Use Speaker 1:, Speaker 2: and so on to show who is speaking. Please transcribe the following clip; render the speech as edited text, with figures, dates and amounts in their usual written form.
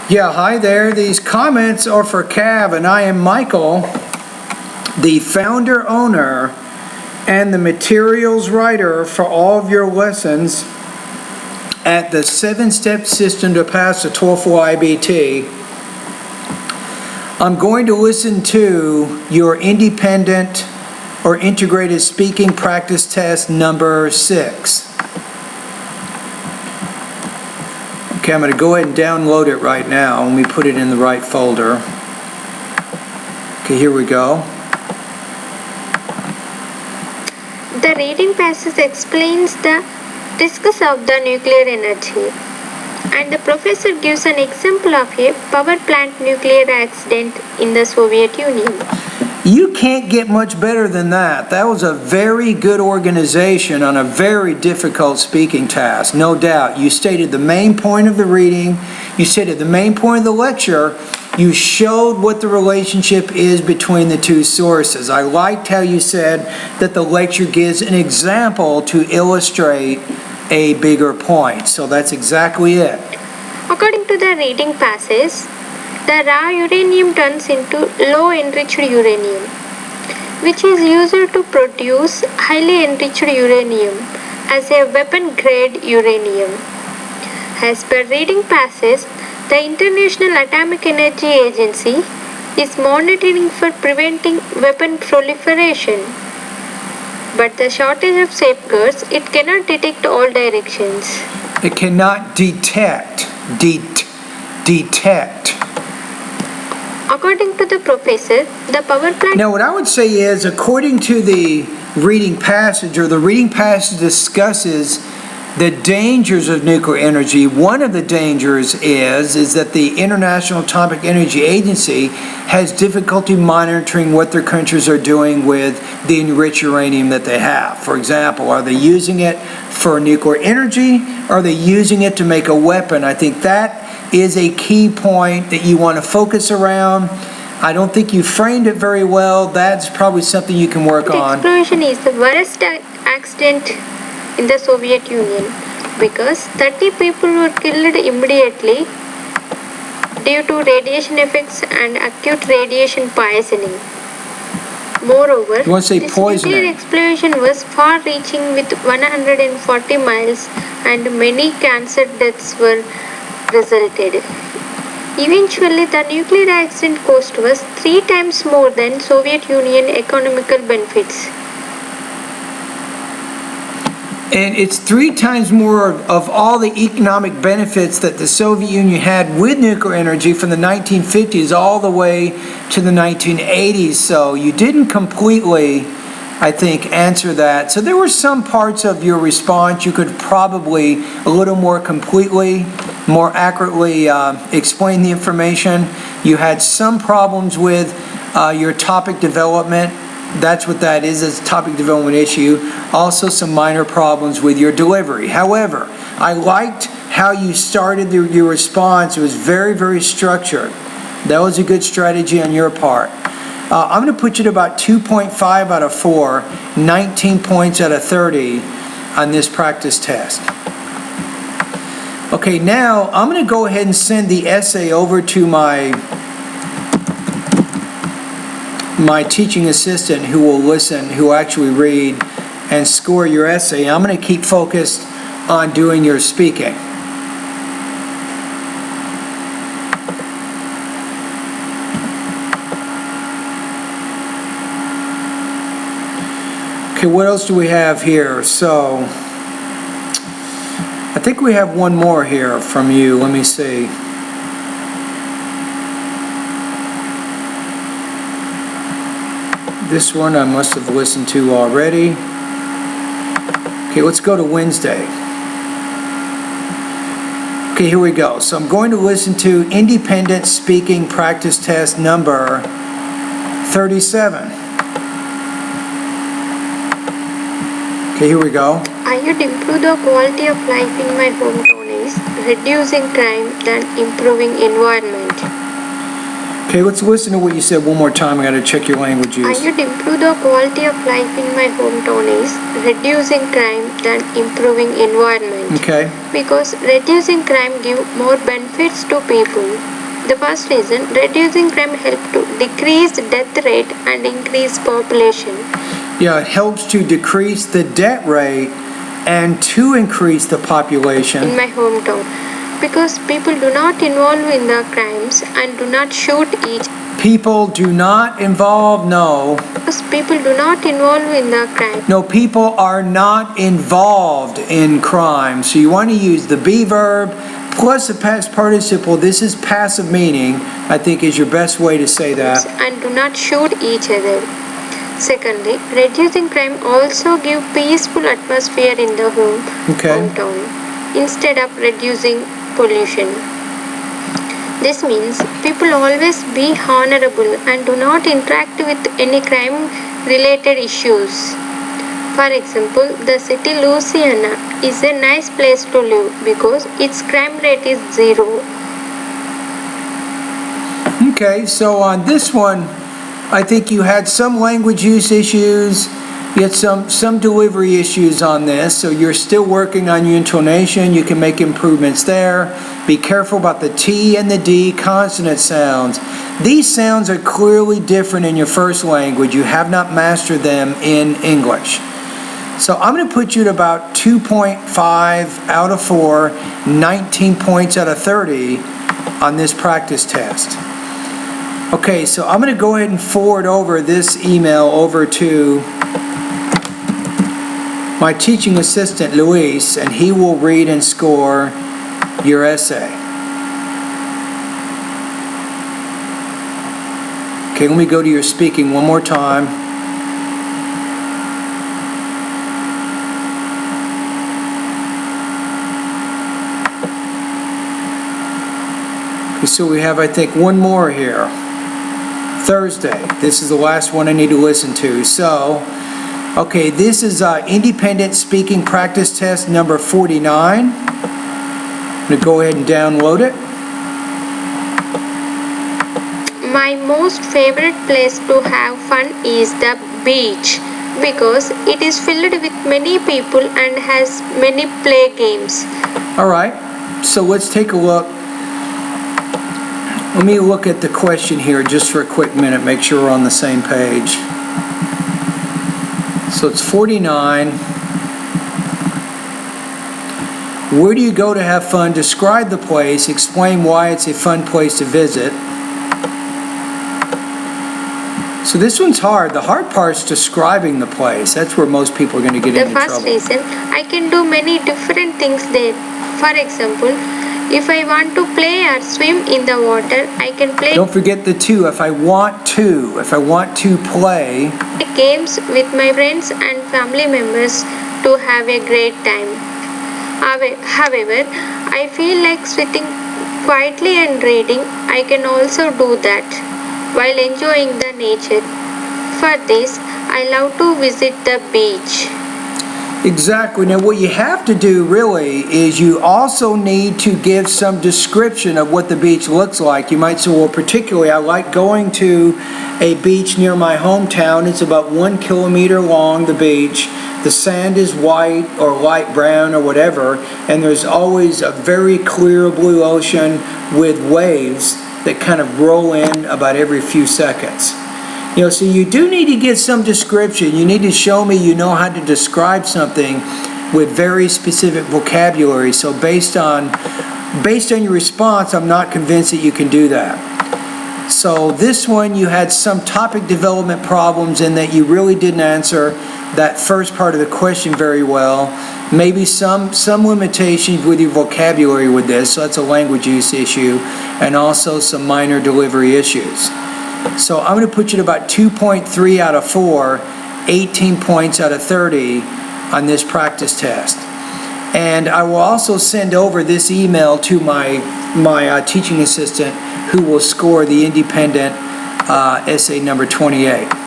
Speaker 1: Yeah, hi there. These comments are for Cav, and I am Michael, the founder, owner, and the materials writer for all of your lessons at the 7-step system to pass the TOEFL iBT. I'm going to listen to your independent or integrated speaking practice test number 6. Okay, I'm going to go ahead and download it right now. Let me put it in the right folder. Okay, here we go.
Speaker 2: The reading passage explains the risks of the nuclear energy, and the professor gives an example of a power plant nuclear accident in the Soviet Union.
Speaker 1: You can't get much better than that. That was a very good organization on a very difficult speaking task, no doubt. You stated the main point of the reading, you stated the main point of the lecture, you showed what the relationship is between the two sources. I liked how you said that the lecture gives an example to illustrate a bigger point. So that's exactly it.
Speaker 2: According to the reading passage, the raw uranium turns into low-enriched uranium, which is used to produce highly enriched uranium as a weapon-grade uranium. As per reading passage, the International Atomic Energy Agency is monitoring for preventing weapon proliferation, but the shortage of safeguards, it cannot detect all directions.
Speaker 1: It cannot detect.
Speaker 2: According to the professor, the power plant...
Speaker 1: Now what I would say is, according to the reading passage, or the reading passage discusses the dangers of nuclear energy. One of the dangers is that the International Atomic Energy Agency has difficulty monitoring what their countries are doing with the enriched uranium that they have. For example, are they using it for nuclear energy? Are they using it to make a weapon? I think that is a key point that you want to focus around. I don't think you framed it very well. That's probably something you can work on.
Speaker 2: The explosion is the worst accident in the Soviet Union because 30 people were killed immediately due to radiation effects and acute radiation poisoning. Moreover, this nuclear explosion was far-reaching with 140 miles and many cancer deaths were resulted. Eventually, the nuclear accident cost was 3 times more than Soviet Union economical benefits.
Speaker 1: And it's 3 times more of all the economic benefits that the Soviet Union had with nuclear energy from the 1950s all the way to the 1980s. So you didn't completely, I think, answer that. So there were some parts of your response you could probably a little more completely, more accurately explain the information. You had some problems with your topic development. That's what that is, it's a topic development issue. Also some minor problems with your delivery. However, I liked how you started your response. It was very, very structured. That was a good strategy on your part. I'm going to put you at about 2.5 out of 4, 19 points out of 30 on this practice test. Okay, now I'm going to go ahead and send the essay over to my teaching assistant who will listen, who will actually read and score your essay. I'm going to keep focused on doing your speaking. Okay, what else do we have here? So, I think we have one more here from you. Let me see. This one I must have listened to already. Okay, let's go to Wednesday. Okay, here we go. So I'm going to listen to independent speaking practice test number 37. Okay, here we go.
Speaker 2: I would improve the quality of life in my hometown is reducing crime than improving environment.
Speaker 1: Okay, let's listen to what you said one more time. I got to check your language use.
Speaker 2: I would improve the quality of life in my hometown is reducing crime than improving environment.
Speaker 1: Okay.
Speaker 2: Because reducing crime gives more benefits to people. The first reason, reducing crime helps to decrease death rate and increase population.
Speaker 1: Yeah, it helps to decrease the death rate and to increase the population.
Speaker 2: In my hometown, because people do not involve in the crimes and do not shoot each.
Speaker 1: People do not involve, no.
Speaker 2: Because people do not involve in the crime.
Speaker 1: No, people are not involved in crime. So you want to use the be verb plus the past participle. This is passive meaning, I think is your best way to say that.
Speaker 2: And do not shoot each other. Secondly, reducing crime also give peaceful atmosphere in the hometown instead of reducing pollution. This means people always be honorable and do not interact with any crime related issues. For example, the city Louisiana is a nice place to live because its crime rate is 0.
Speaker 1: Okay, so on this one, I think you had some language use issues, you had some delivery issues on this, so you're still working on your intonation. You can make improvements there. Be careful about the T and the D consonant sounds. These sounds are clearly different in your first language. You have not mastered them in English. So I'm going to put you at about 2.5 out of 4, 19 points out of 30 on this practice test. Okay, so I'm going to go ahead and forward over this email over to my teaching assistant, Luis, and he will read and score your essay. Okay, let me go to your speaking one more time. Okay, so we have, I think, one more here. Thursday. This is the last one I need to listen to. So, okay, this is independent speaking practice test number 49. I'm going to go ahead and download it.
Speaker 2: My most favorite place to have fun is the beach because it is filled with many people and has many play games.
Speaker 1: All right, so let's take a look. Let me look at the question here just for a quick minute, make sure we're on the same page. So it's 49. Where do you go to have fun? Describe the place. Explain why it's a fun place to visit. So this one's hard. The hard part's describing the place. That's where most people are going to get into trouble.
Speaker 2: The first reason, I can do many different things there. For example, if I want to play or swim in the water, I can play.
Speaker 1: Don't forget the two. If I want to play
Speaker 2: games with my friends and family members to have a great time. However, I feel like sitting quietly and reading. I can also do that while enjoying the nature. For this, I love to visit the beach.
Speaker 1: Exactly. Now what you have to do really is you also need to give some description of what the beach looks like. You might say, well, particularly I like going to a beach near my hometown. It's about 1 kilometer long, the beach. The sand is white or light brown or whatever, and there's always a very clear blue ocean with waves that kind of roll in about every few seconds. You know, so you do need to get some description. You need to show me you know how to describe something with very specific vocabulary. So based on your response, I'm not convinced that you can do that. So this one, you had some topic development problems in that you really didn't answer that first part of the question very well. Maybe some limitations with your vocabulary with this, so that's a language use issue, and also some minor delivery issues. So I'm going to put you at about 2.3 out of 4, 18 points out of 30 on this practice test. And I will also send over this email to my teaching assistant who will score the independent essay number 28.